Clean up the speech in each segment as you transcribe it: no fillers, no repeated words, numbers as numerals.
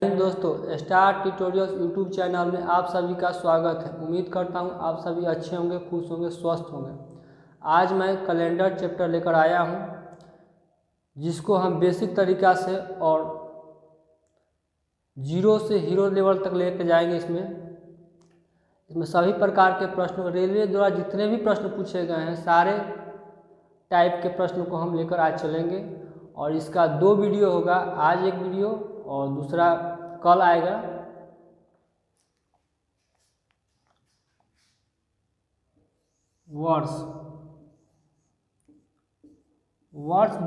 दोस्तों, star tutorials YouTube channel में आप सभी का स्वागत है। उम्मीद करता हूं आप सभी अच्छे होंगे, खुश होंगे, स्वस्थ होंगे। आज मैं कैलेंडर चैप्टर लेकर आया हूं, जिसको हम बेसिक तरीक़ा से और जीरो से हीरो लेवल तक लेकर जाएंगे। इसमें सभी प्रकार के प्रश्नों, रेलवे द्वारा जितने भी प्रश्न पूछे गए हैं सारे टाइप के प्रश्नों को हम लेकर आज चलेंगे। और इसका 2 वीडियो होगा, आज एक वीडियो और दूसरा कल आएगा। वर्ष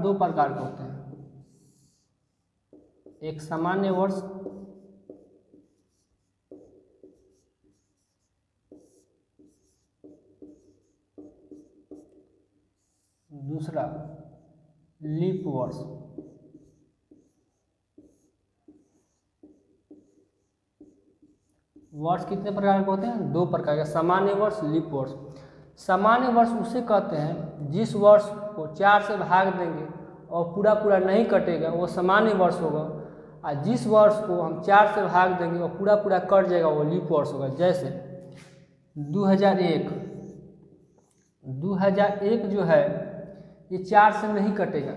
2 प्रकार के होते हैं, एक सामान्य वर्ष दूसरा लीप वर्ष। वर्ष कितने प्रकार के होते हैं? 2 प्रकार के, सामान्य वर्ष, लीप वर्ष। सामान्य वर्ष उसे कहते हैं जिस वर्ष को 4 से भाग देंगे और पूरा नहीं कटेगा वो सामान्य वर्ष होगा, और जिस वर्ष को हम 4 से भाग देंगे और पूरा कट जाएगा वो लीप वर्ष होगा। जैसे 2001 जो है ये 4 से नहीं कटेगा।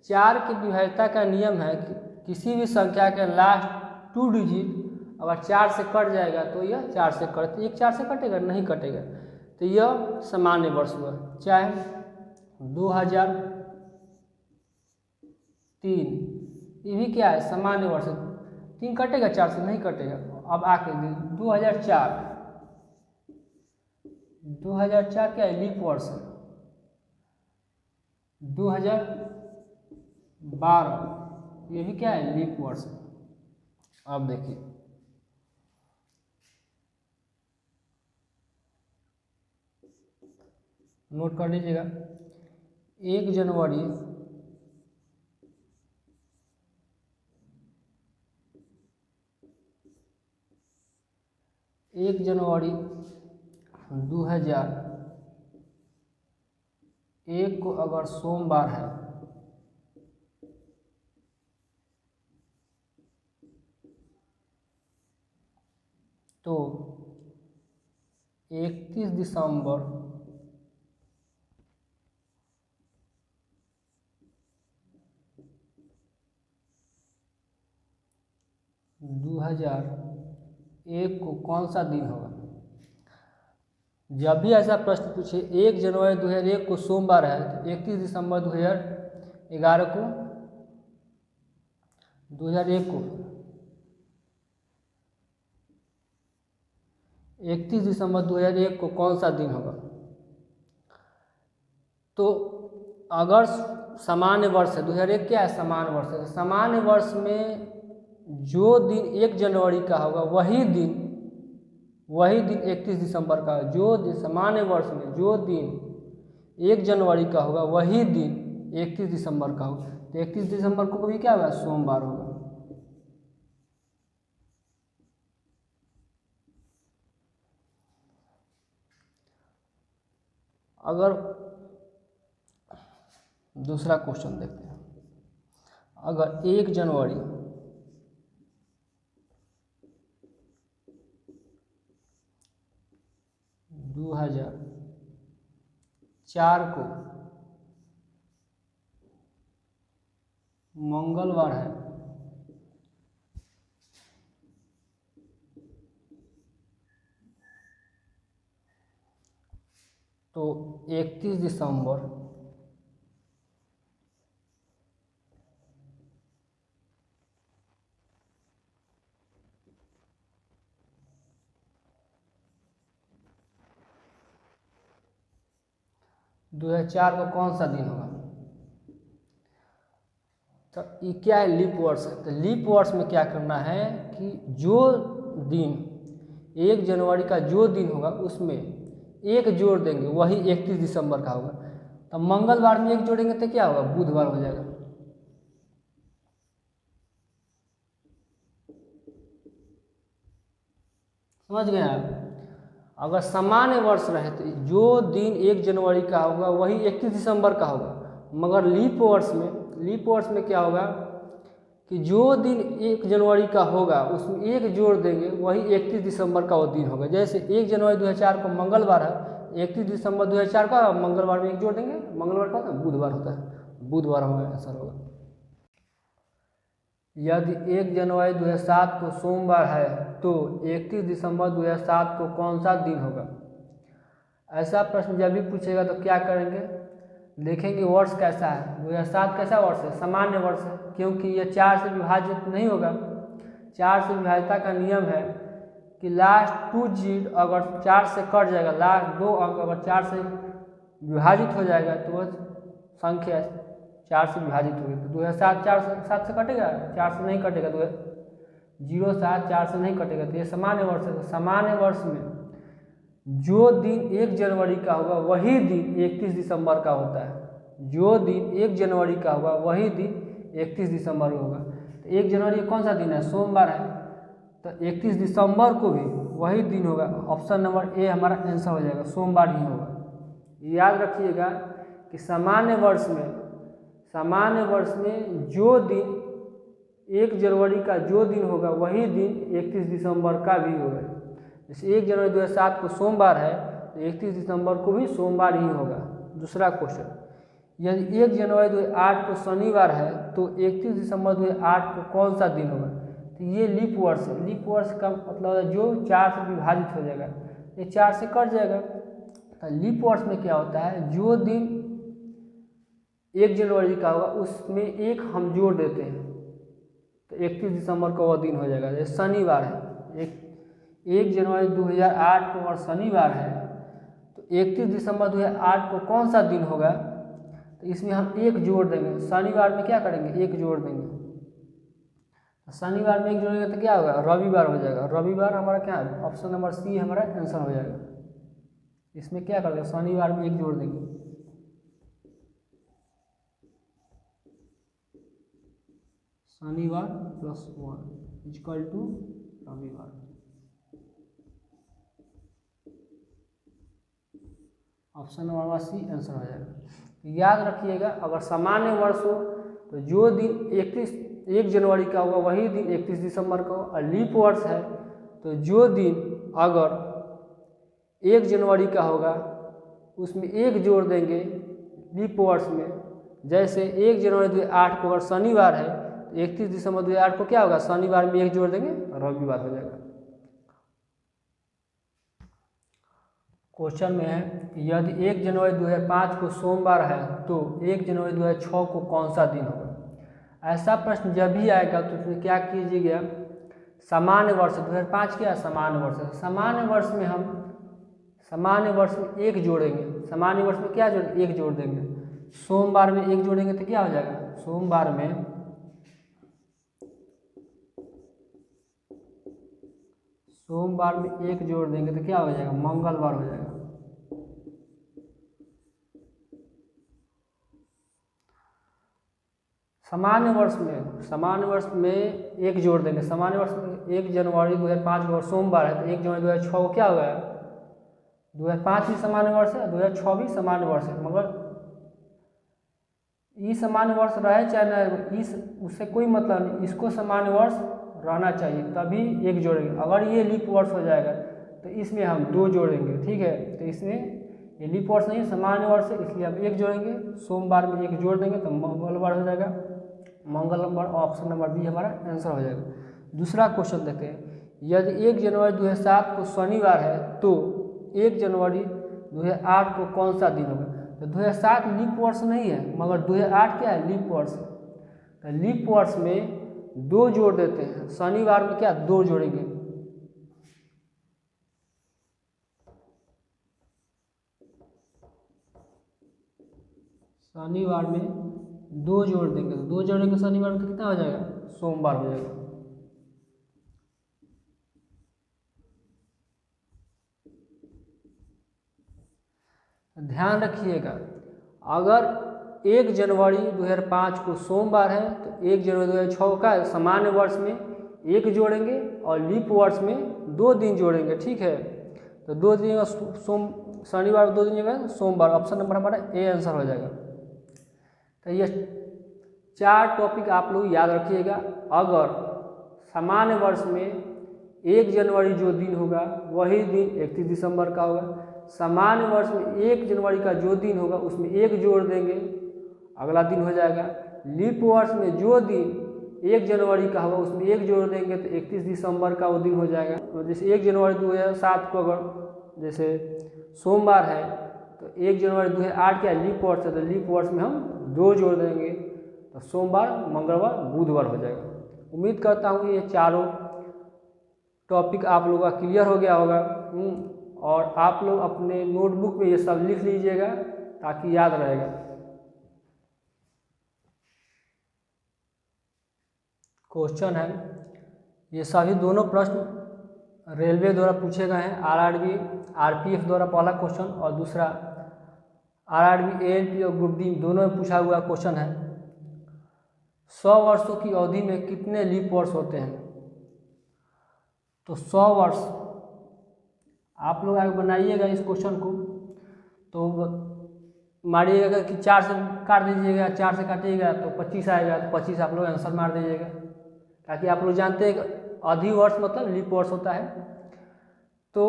4 की विभाज्यता का नियम है कि किसी भी संख्या के लास्ट 2 डिजिट अगर 4 से कट जाएगा तो यह 4 से कट, एक 4 से कटेगा, नहीं कटेगा, तो यह सामान्य वर्ष हुआ। चाहे 2003, ये भी क्या है? सामान्य वर्ष। 3 कटेगा, 4 से नहीं कटेगा। अब आके 2004 क्या है? लीप वर्ष है। 2012 ये भी क्या है? लीप वर्ष है। अब देखिए, नोट कर लीजिएगा। 1 जनवरी 2001 को अगर सोमवार है तो 31 दिसंबर 2001 को कौन सा दिन होगा? जब भी ऐसा प्रश्न पूछे 1 जनवरी 2001 को सोमवार है तो 31 दिसंबर 2001 को 31 दिसंबर 2001 को कौन सा दिन होगा? तो अगर सामान्य वर्ष है, 2001 क्या है? सामान्य वर्ष है। सामान्य वर्ष में जो दिन 1 जनवरी का होगा वही दिन 31 दिसंबर का। जो दिन सामान्य वर्ष में जो दिन 1 जनवरी का होगा वही दिन 31 दिसंबर का होगा। तो 31 दिसंबर को भी क्या होगा? सोमवार होगा। अगर दूसरा क्वेश्चन देखते हैं, अगर 1 जनवरी 2004 को मंगलवार है तो 31 दिसंबर 2004 को कौन सा दिन होगा? तो ये क्या है? लीप वर्ष है। तो लीप वर्ष में क्या करना है कि जो दिन 1 जनवरी का जो दिन होगा उसमें 1 जोड़ देंगे, वही 31 दिसंबर का होगा। तो मंगलवार में 1 जोड़ेंगे तो क्या होगा? बुधवार हो जाएगा। समझ गए आप? अगर सामान्य वर्ष रहे तो जो दिन 1 जनवरी का होगा वही 31 दिसंबर का होगा, मगर लीप वर्ष में क्या होगा? कि जो दिन 1 जनवरी का होगा उसमें एक जोड़ देंगे, वही 31 दिसंबर का वो दिन होगा। जैसे 1 जनवरी 2004 को मंगलवार है, 31 दिसंबर 2004 का मंगलवार में एक जोड़ देंगे, मंगलवार का बुधवार होता है, बुधवार हमारा आंसर होगा। यदि 1 जनवरी 2007 को सोमवार है तो 31 दिसंबर 2007 को कौन सा दिन होगा। ऐसा प्रश्न जब भी पूछेगा तो क्या करेंगे, देखेंगे वर्ष कैसा है। 2007 कैसा वर्ष है, सामान्य वर्ष है, क्योंकि ये 4 से विभाजित नहीं होगा। 4 से विभाज्यता का नियम है कि लास्ट 2 डिजिट अगर 4 से कट जाएगा, लास्ट 2 अंक अगर 4 से विभाजित हो जाएगा तो वह संख्या 4 से विभाजित होगी। तो 2007 4 से 7 से कटेगा, 4 से नहीं कटेगा, 07 4 से नहीं कटेगा, तो ये सामान्य वर्ष है। सामान्य वर्ष में जो दिन 1 जनवरी का होगा वही दिन 31 दिसंबर का होता है। जो दिन 1 जनवरी का होगा वही दिन 31 दिसंबर को होगा। तो 1 जनवरी कौन सा दिन है, सोमवार है, तो 31 दिसंबर को भी वही दिन होगा। ऑप्शन नंबर ए हमारा आंसर हो जाएगा, सोमवार ही होगा। याद रखिएगा कि सामान्य वर्ष में जो दिन 1 जनवरी का जो दिन होगा वही दिन 31 दिसंबर का भी होगा। जैसे 1 जनवरी 2007 को सोमवार है तो 31 दिसंबर को भी सोमवार ही होगा। दूसरा क्वेश्चन, यदि 1 जनवरी 2008 को शनिवार है तो 31 दिसंबर 2008 को कौन सा दिन होगा। तो ये लीप वर्ष है। लीप वर्ष का मतलब है जो 4 से विभाजित हो जाएगा, ये 4 से कट जाएगा। तो लीप वर्ष में क्या होता है, जो दिन 1 जनवरी का होगा उसमें एक हम जोड़ देते हैं तो 31 दिसंबर का वह दिन हो जाएगा। जैसे शनिवार है, 1 जनवरी 2008 को अगर शनिवार है तो 31 दिसंबर 2008 को कौन सा दिन होगा, तो इसमें हम एक जोड़ देंगे। शनिवार में क्या करेंगे, एक जोड़ देंगे। शनिवार में एक जोड़ेंगे तो क्या होगा, रविवार हो जाएगा। रविवार हमारा क्या है, ऑप्शन नंबर सी हमारा आंसर हो जाएगा। इसमें क्या करेंगे, शनिवार में एक जोड़ देंगे। शनिवार +1 इक्वल टू रविवार। ऑप्शन नंबर सी आंसर हो जाएगा। याद रखिएगा, अगर सामान्य वर्ष हो तो जो दिन 1 जनवरी का होगा वही दिन 31 दिसंबर का हो। और लीप वर्ष है तो जो दिन अगर 1 जनवरी का होगा उसमें एक जोड़ देंगे लीप वर्ष में। जैसे 1 जनवरी 2008 को अगर शनिवार है तो 31 दिसंबर 2008 को क्या होगा, शनिवार में एक जोड़ देंगे तो रविवार हो जाएगा। क्वेश्चन में है, यदि 1 जनवरी 2005 को सोमवार है तो 1 जनवरी 2006 को कौन सा दिन होगा। ऐसा प्रश्न जब भी आएगा तो उसमें क्या कीजिएगा, सामान्य वर्ष 2005 क्या है, सामान्य वर्ष है। सामान्य वर्ष में हम एक जोड़ेंगे। सामान्य वर्ष में क्या जोड़ेंगे, एक जोड़ देंगे। सोमवार में एक जोड़ेंगे तो क्या हो जाएगा, सोमवार में एक जोड़ देंगे तो क्या हो जाएगा, मंगलवार हो जाएगा। सामान्य वर्ष में एक जोड़ देंगे। सामान्य वर्ष में 1 जनवरी 2005 को सोमवार है तो 1 जनवरी 2006 को क्या हो गया, 2005 भी सामान्य वर्ष है, 2006 भी सामान्य वर्ष है। मगर ये सामान्य वर्ष रहे चाहे न, उससे कोई मतलब नहीं, इसको सामान्य वर्ष रहना चाहिए तभी एक जोड़ेंगे। अगर ये लीप वर्ष हो जाएगा तो इसमें हम 2 जोड़ेंगे, ठीक है। तो इसमें ये लीप वर्ष नहीं सामान्य वर्ष है, इसलिए हम एक जोड़ेंगे। सोमवार में एक जोड़ देंगे तो मंगलवार हो जाएगा। मंगलवार ऑप्शन नंबर बी हमारा आंसर हो जाएगा। दूसरा क्वेश्चन देखते हैं, यदि 1 जनवरी 2007 को शनिवार है तो 1 जनवरी 2008 को कौन सा दिन होगा। तो 2007 लीप वर्ष नहीं है, मगर 2008 क्या है, लीप वर्ष है। तो लीप वर्ष में 2 जोड़ देते हैं। शनिवार में क्या 2 जोड़ेंगे, शनिवार में 2 जोड़ देंगे। तो 2 जोड़ेंगे शनिवार में तो कितना हो जाएगा, सोमवार हो जाएगा। ध्यान रखिएगा, अगर 1 जनवरी 2005 को सोमवार है तो 1 जनवरी 2006 का सामान्य वर्ष में एक जोड़ेंगे और लीप वर्ष में 2 दिन जोड़ेंगे, ठीक है। तो 2 दिन शनिवार 2 दिन जगह सोमवार, ऑप्शन नंबर हमारा ए आंसर हो जाएगा। तो ये 4 टॉपिक आप लोग याद रखिएगा। अगर सामान्य वर्ष में 1 जनवरी जो दिन होगा वही दिन 31 दिसंबर का होगा। सामान्य वर्ष में 1 जनवरी का जो दिन होगा उसमें 1 जोड़ देंगे, अगला दिन हो जाएगा। लीप वर्ष में जो दिन 1 जनवरी का होगा उसमें 1 जोड़ देंगे तो 31 दिसंबर का वो दिन हो जाएगा। तो जैसे 1 जनवरी 2007 को अगर जैसे सोमवार है तो 1 जनवरी 2008 क्या लीप वर्ष है, तो लीप वर्ष में हम 2 जोड़ देंगे तो सोमवार, मंगलवार, बुधवार हो जाएगा। उम्मीद करता हूँ ये चारों टॉपिक आप लोगों का क्लियर हो गया होगा। और आप लोग अपने नोटबुक में ये सब लिख लीजिएगा ताकि याद रहेगा। क्वेश्चन है, ये सभी दोनों प्रश्न रेलवे द्वारा पूछे गए हैं। आरआरबी आरपीएफ द्वारा पहला क्वेश्चन और दूसरा आरआरबी एएनपी और ग्रुप डी दोनों में पूछा हुआ क्वेश्चन है। 100 वर्षों की अवधि में कितने लीप वर्ष होते हैं? तो 100 वर्ष आप लोग आगे बनाइएगा इस क्वेश्चन को, तो मारिएगा कि 4 से काट दीजिएगा, 4 से काटिएगा तो 25 आएगा, तो 25 आप लोग आंसर मार दीजिएगा, ताकि आप लोग जानते हैं अधि वर्ष मतलब लीप वर्ष होता है। तो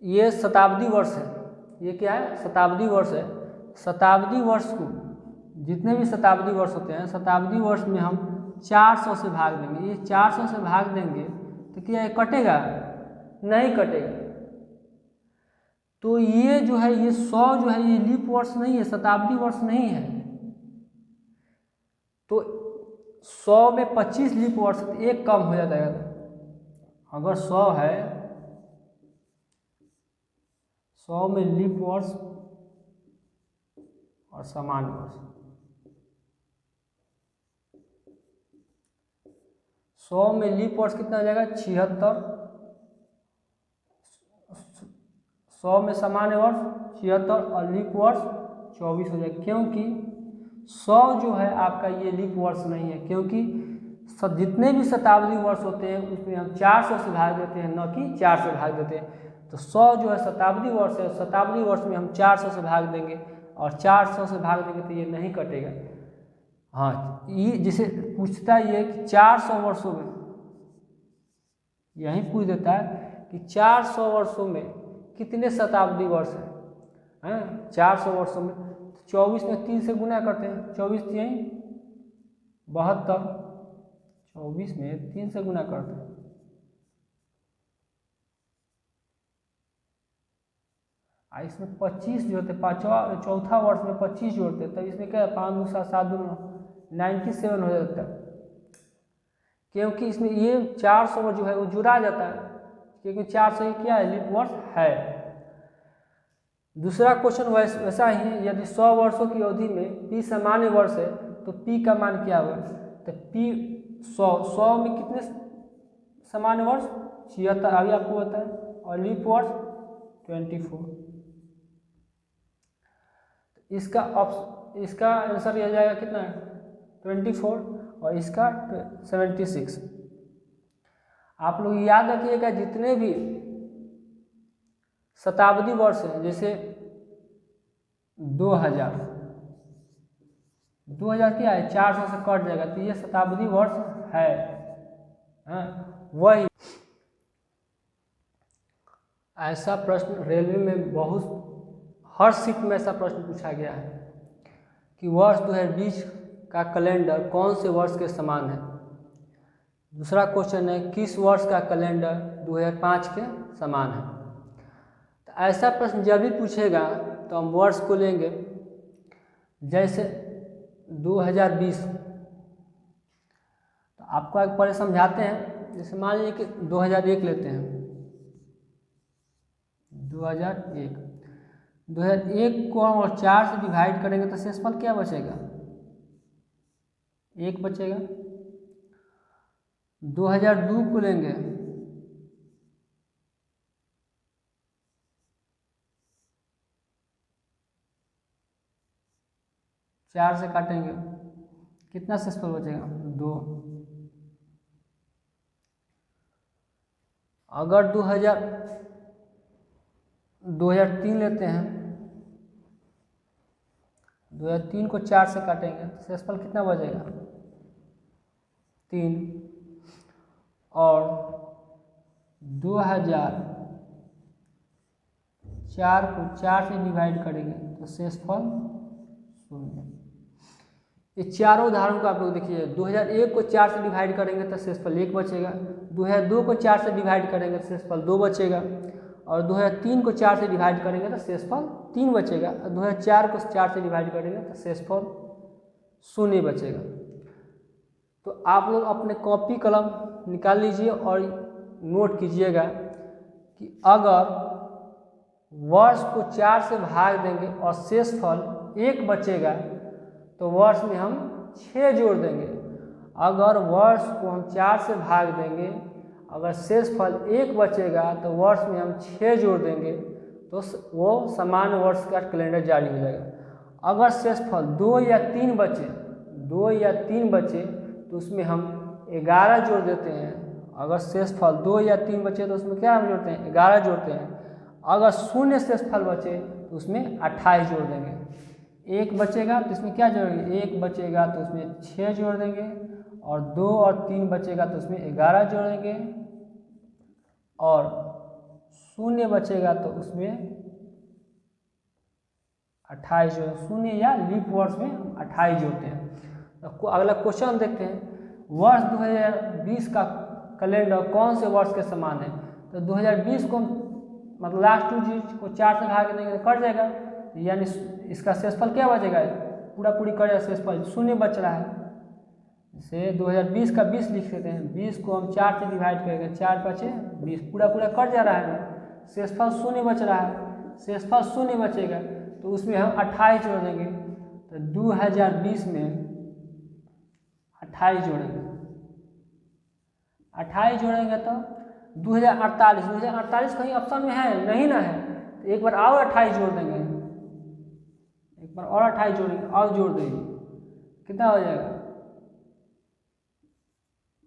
ये शताब्दी वर्ष है, ये क्या है? शताब्दी वर्ष है। शताब्दी वर्ष को जितने भी शताब्दी वर्ष होते हैं, शताब्दी वर्ष में हम 400 से भाग देंगे। ये 400 से भाग देंगे तो क्या ये कटेगा? नहीं कटेगा। तो ये जो है ये 100 जो है ये लीप वर्ष नहीं है, शताब्दी वर्ष नहीं है। तो 100 में 25 लीप वर्ष तो एक कम हो जाता है। अगर 100 है, 100 में लीप वर्ष और सामान्य वर्ष, 100 में लीप वर्ष कितना हो जाएगा? 76। 100 में सामान्य वर्ष 76 और लीप वर्ष 24 हो जाएगा, क्योंकि 100 जो है आपका ये लीप वर्ष नहीं है, क्योंकि जितने भी शताब्दी वर्ष होते हैं उसमें हम 400 से भाग देते हैं, न कि 4 से भाग देते हैं। तो 100 जो है शताब्दी वर्ष है, शताब्दी वर्ष में हम 400 से भाग देंगे और 400 से भाग देंगे तो ये नहीं कटेगा। हाँ, ये जिसे पूछता है ये कि 400 वर्षों में, यही पूछ देता है कि 400 वर्षों में कितने शताब्दी वर्ष हैं? 400 वर्षों में 24 में 3 से गुना करते हैं, 24 यही 72, 24 में 3 से गुना करते हैं। इसमें 25 जोड़ते, चौथा वर्ष में 25 जोड़ते, तो इसमें क्या 5 दूसरा 7 दूना 97 हो जाता है, क्योंकि इसमें ये 400 जो है वो जुड़ा जाता है, क्योंकि 400 क्या है? लीप वर्ष है। दूसरा क्वेश्चन वैसा ही है, यदि 100 वर्षों की अवधि में पी सामान्य वर्ष है तो पी का मान क्या होगा? तो पी 100 में कितने सामान्य वर्ष? 76 अभी आपको बताएं, और लीप वर्ष 24। इसका आंसर यह जाएगा कितना है? 24 और इसका 76। आप लोग याद रखिएगा जितने भी शताब्दी वर्ष हैं, जैसे 2000 क्या है? 400 से कट जाएगा तो ये शताब्दी वर्ष है। वही ऐसा प्रश्न रेलवे में बहुत हर शिफ्ट में ऐसा प्रश्न पूछा गया है कि वर्ष 2020 का कैलेंडर कौन से वर्ष के समान है। दूसरा क्वेश्चन है किस वर्ष का कैलेंडर 2005 के समान है। तो ऐसा प्रश्न जब भी पूछेगा तो हम वर्ष को लेंगे, जैसे 2020, तो आपको एक पहले समझाते हैं। जैसे मान लीजिए कि 2001 लेते हैं, 2001 को हम 4 से डिवाइड करेंगे तो शेषफल क्या बचेगा? 1 बचेगा। 2002 को लेंगे, चार से काटेंगे, कितना शेषफल बचेगा? 2। अगर 2003 लेते हैं, 2003 को 4 से काटेंगे तो शेषफल कितना बचेगा 3, और 2004 को 4 से डिवाइड करेंगे तो शेषफल 0। ये चारों उदाहरण को आप लोग देखिए, 2001 को 4 से डिवाइड करेंगे तो शेषफल 1 बचेगा, 2002 को 4 से डिवाइड करेंगे तो शेषफल 2 बचेगा, और 2003 को 4 से डिवाइड करेंगे तो शेषफल 3 बचेगा, और 2004 को 4 से डिवाइड करेंगे तो शेषफल 0 बचेगा। तो आप लोग अपने कॉपी कलम निकाल लीजिए और नोट कीजिएगा कि अगर वर्ष को 4 से भाग देंगे और शेषफल 1 बचेगा तो वर्ष में हम 6 जोड़ देंगे। अगर वर्ष को हम 4 से भाग देंगे, अगर शेषफल 1 बचेगा तो वर्ष में हम 6 जोड़ देंगे तो वो सामान्य वर्ष का कैलेंडर जारी हो जाएगा। अगर शेषफल 2 या 3 बचे तो उसमें हम 11 जोड़ देते हैं। अगर शेषफल 2 या 3 बचे तो उसमें क्या हम जोड़ते हैं 11 जोड़ते हैं। अगर शून्य शेषफल बचे तो उसमें 28 जोड़ देंगे। 1 बचेगा तो इसमें क्या जोड़ेंगे 1 बचेगा तो उसमें 6 जोड़ देंगे, और 2 और 3 बचेगा तो उसमें 11 जोड़ेंगे, और शून्य बचेगा तो उसमें 28 जोड़, शून्य या लीप वर्ष में 28 जोड़ते हैं। तो अगला क्वेश्चन देखते हैं, वर्ष 2020 का कैलेंडर कौन से वर्ष के समान है। तो 2020 को मतलब लास्ट 2 डिजिट को 4 से भाग देंगे तो कट जाएगा, यानी इसका शेषफल क्या बचेगा पूरी कट जाएगा, शेषफल 0 बच रहा है। जैसे 2020 का 20 लिख देते हैं, 20 को हम 4 से डिवाइड करेंगे, 4 बचे 20, पूरा कट जा रहा है, शेषफल 0 बच रहा है। शेषफल 0 बचेगा तो उसमें हम 28 जोड़ देंगे, तो 2020 में 28 जोड़ेंगे, 28 जोड़ेंगे तो 2048 कहीं ऑप्शन में है नहीं ना है, तो एक बार और 28 जोड़ देंगे, एक बार और 28 जोड़ेंगे और जोड़ देंगे, कितना हो जाएगा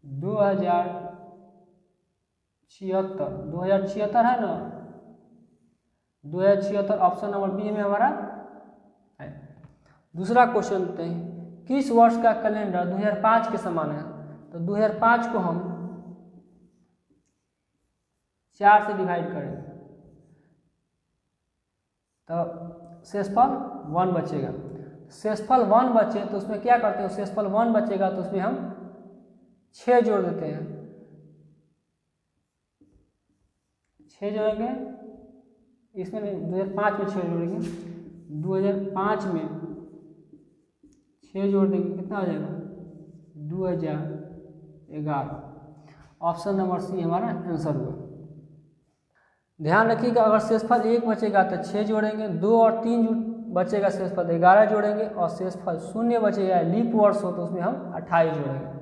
2076 है ना, 2076 ऑप्शन नंबर बी में हमारा है। दूसरा क्वेश्चन देखते हैं, किस वर्ष का कैलेंडर 2005 के समान है। तो 2005 को हम 4 से डिवाइड करेंगे तो शेषफल 1 बचेगा। शेषफल 1 बचे तो उसमें क्या करते हैं, शेषफल 1 बचेगा तो उसमें हम 6 जोड़ देते हैं, 6 जोड़ेंगे, इसमें 2005 में 6 जोड़ेंगे, 2005 में 6 जोड़ देंगे, कितना हो जाएगा 2011। ऑप्शन नंबर सी हमारा आंसर हुआ। ध्यान रखिएगा, अगर शेषफल 1 बचेगा तो 6 जोड़ेंगे, 2 और 3 बचेगा शेषफल 11 जोड़ेंगे, और शेषफल 0 बचेगा लीप वर्ष हो तो उसमें हम 28 जोड़ेंगे।